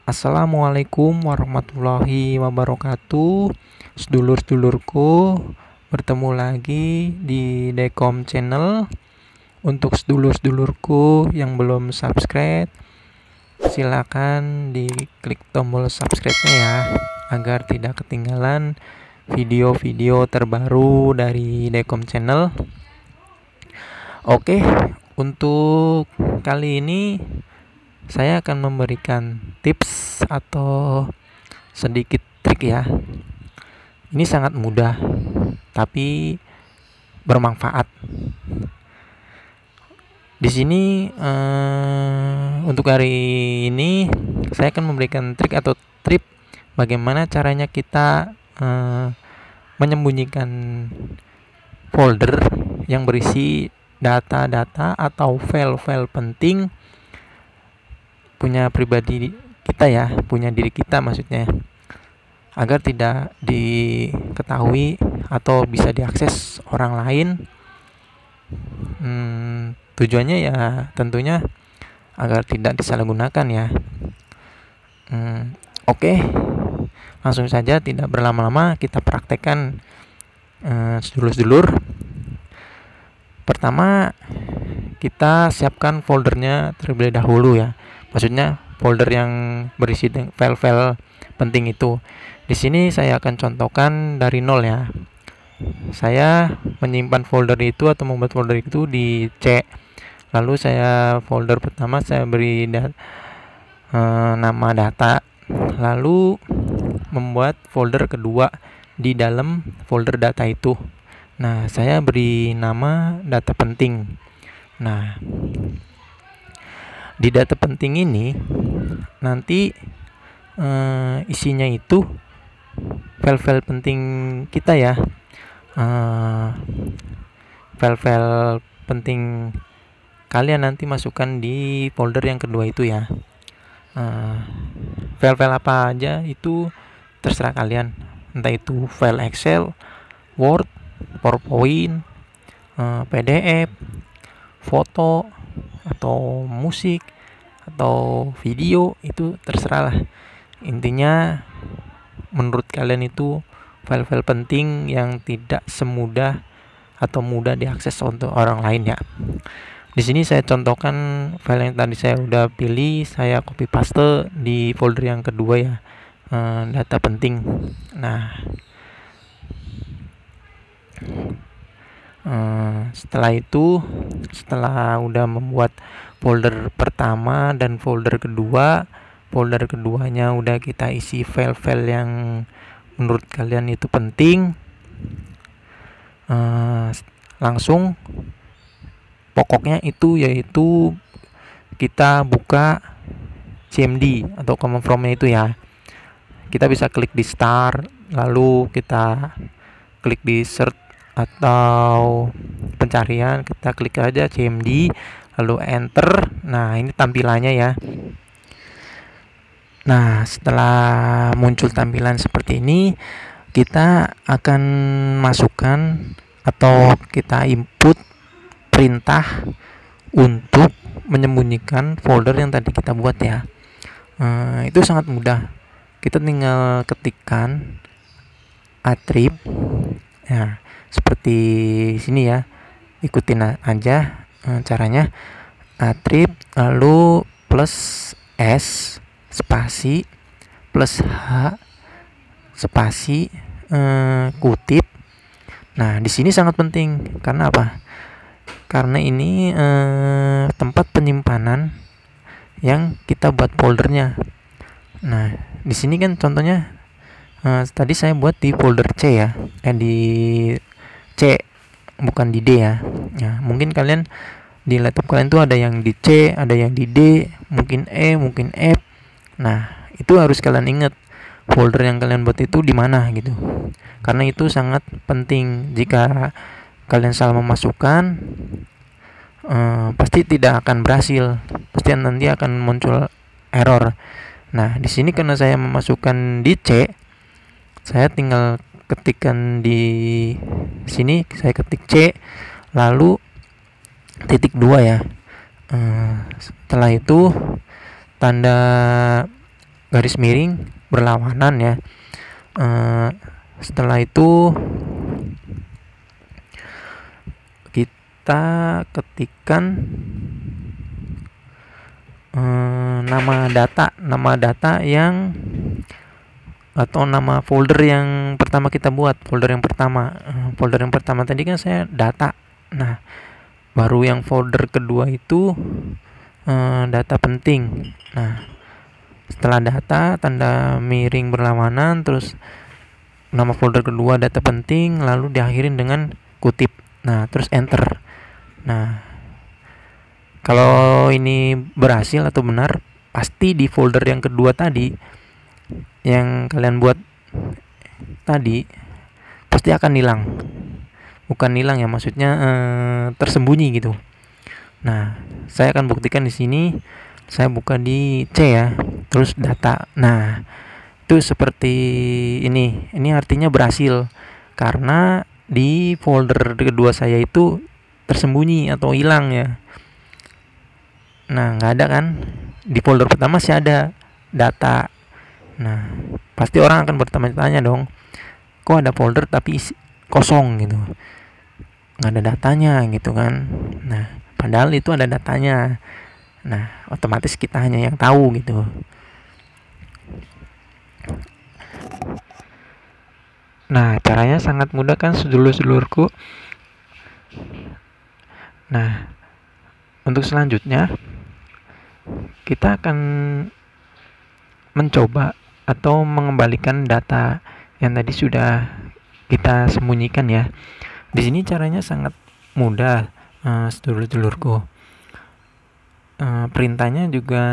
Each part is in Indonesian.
Assalamualaikum warahmatullahi wabarakatuh. Sedulur-sedulurku, bertemu lagi di Dekom Channel. Untuk sedulur-sedulurku yang belum subscribe, silakan diklik tombol subscribe-nya ya, agar tidak ketinggalan video-video terbaru dari Dekom Channel. Oke, untuk kali ini saya akan memberikan tips atau sedikit trik ya. Ini sangat mudah tapi bermanfaat. Di sini untuk hari ini saya akan memberikan trik atau trip bagaimana caranya kita menyembunyikan folder yang berisi data-data atau file-file penting punya pribadi kita ya, punya diri kita maksudnya, agar tidak diketahui atau bisa diakses orang lain. Tujuannya ya tentunya agar tidak disalahgunakan ya. Oke, langsung saja tidak berlama-lama kita praktekkan sedulur-sedulur. Pertama, kita siapkan foldernya terlebih dahulu ya. Maksudnya folder yang berisi file-file penting itu. Di sini saya akan contohkan dari nol ya. Saya menyimpan folder itu atau membuat folder itu di C. Lalu saya folder pertama saya beri nama data. Lalu membuat folder kedua di dalam folder data itu. Nah, saya beri nama data penting. Nah, di data penting ini nanti isinya itu file-file penting kita ya. File-file penting kalian nanti masukkan di folder yang kedua itu ya. File-file apa aja itu terserah kalian, entah itu file Excel, Word, PowerPoint, PDF, foto, atau musik, atau video, itu terserah lah. Intinya menurut kalian itu file-file penting yang tidak semudah atau mudah diakses untuk orang lain ya. Di sini saya contohkan file yang tadi saya udah pilih, saya copy paste di folder yang kedua ya, data penting. Nah, setelah itu, setelah udah membuat folder pertama dan folder kedua, folder keduanya udah kita isi file-file yang menurut kalian itu penting, langsung pokoknya itu yaitu kita buka CMD atau command from-nya itu ya. Kita bisa klik di start, lalu kita klik di search atau pencarian, kita klik aja CMD lalu enter. Nah, ini tampilannya ya. Nah, setelah muncul tampilan seperti ini, kita akan masukkan atau kita input perintah untuk menyembunyikan folder yang tadi kita buat ya. Itu sangat mudah. Kita tinggal ketikkan attrib ya, seperti sini ya, ikutin aja caranya. Attrib lalu plus S spasi plus H spasi kutip. Nah, di sini sangat penting karena apa? Karena ini tempat penyimpanan yang kita buat foldernya. Nah, di sini kan contohnya tadi saya buat di folder C ya, di C bukan di D ya. Ya, mungkin kalian di laptop kalian tuh ada yang di C, ada yang di D, mungkin E, mungkin F. Nah, itu harus kalian ingat folder yang kalian buat itu di mana gitu. Karena itu sangat penting. Jika kalian salah memasukkan, pasti tidak akan berhasil. Pasti nanti akan muncul error. Nah, di sini karena saya memasukkan di C, saya tinggal ketikkan di sini, saya ketik C lalu titik 2 ya. Setelah itu tanda garis miring berlawanan ya. Setelah itu kita ketikkan nama data yang atau nama folder yang pertama kita buat. Folder yang pertama tadi kan saya data. Nah, baru yang folder kedua itu data penting. Nah, setelah data tanda miring berlawanan, terus nama folder kedua data penting, lalu diakhirin dengan kutip. Nah, terus enter. Nah, kalau ini berhasil atau benar, pasti di folder yang kedua tadi yang kalian buat tadi pasti akan hilang. Bukan hilang ya, maksudnya tersembunyi gitu. Nah, saya akan buktikan di sini. Saya buka di C ya, terus data. Nah, itu seperti ini. Ini artinya berhasil karena di folder kedua saya itu tersembunyi atau hilang ya. Nah, nggak ada kan? Di folder pertama sih ada data. Nah, pasti orang akan bertanya-tanya dong, kok ada folder tapi kosong gitu, nggak ada datanya gitu kan. Nah, padahal itu ada datanya. Nah, otomatis kita hanya yang tahu gitu. Nah, caranya sangat mudah kan sedulur-sedulurku. Nah, untuk selanjutnya kita akan mencoba atau mengembalikan data yang tadi sudah kita sembunyikan ya. Di sini caranya sangat mudah, sedulur-sedulurku. Perintahnya juga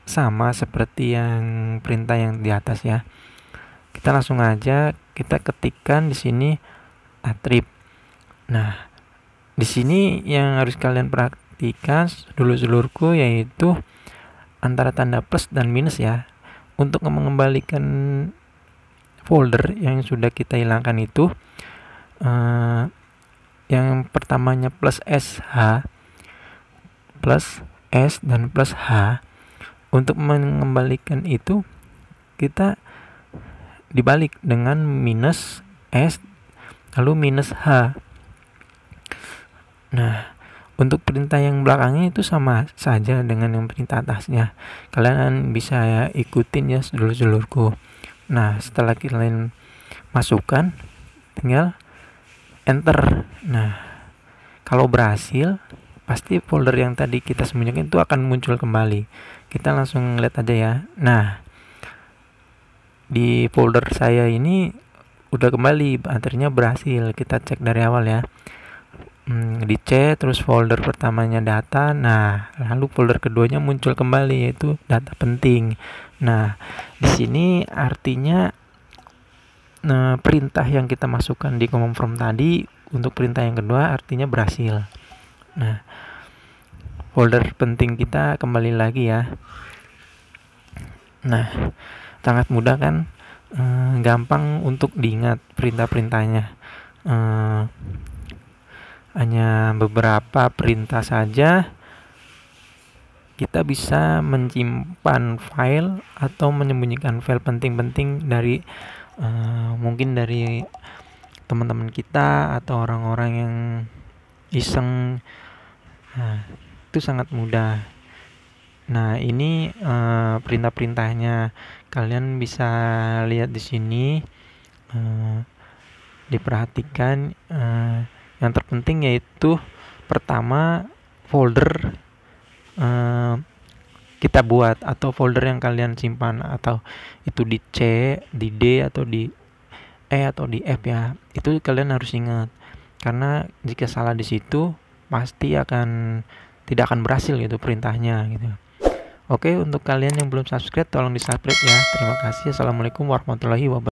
sama seperti yang perintah yang di atas ya. Kita langsung aja kita ketikkan di sini attrib. Nah, di sini yang harus kalian perhatikan sedulur-sedulurku yaitu antara tanda plus dan minus ya. Untuk mengembalikan folder yang sudah kita hilangkan itu, yang pertamanya plus SH, plus S dan plus H. Untuk mengembalikan itu kita dibalik dengan minus S lalu minus H. Nah, untuk perintah yang belakangnya itu sama saja dengan yang perintah atasnya. Kalian bisa ikutin ya sedulur-sedulurku. Nah, setelah kalian masukkan, tinggal enter. Nah, kalau berhasil, pasti folder yang tadi kita sembunyikan itu akan muncul kembali. Kita langsung lihat aja ya. Nah, di folder saya ini udah kembali, artinya berhasil. Kita cek dari awal ya. Di C, terus folder pertamanya data. Nah, lalu folder keduanya muncul kembali yaitu data penting. Nah, di sini artinya perintah yang kita masukkan di command prompt tadi untuk perintah yang kedua artinya berhasil. Nah, folder penting kita kembali lagi ya. Nah, sangat mudah kan, gampang untuk diingat perintah-perintahnya. Hanya beberapa perintah saja kita bisa menyimpan file atau menyembunyikan file penting-penting dari mungkin dari teman-teman kita atau orang-orang yang iseng. Nah, itu sangat mudah. Nah, ini perintah-perintahnya kalian bisa lihat di sini. Diperhatikan, yang terpenting yaitu pertama folder kita buat atau folder yang kalian simpan, atau itu di C, di D atau di E atau di F ya. Itu kalian harus ingat. Karena jika salah di situ pasti tidak akan berhasil gitu perintahnya gitu. Oke, untuk kalian yang belum subscribe tolong di subscribe ya. Terima kasih. Assalamualaikum warahmatullahi wabarakatuh.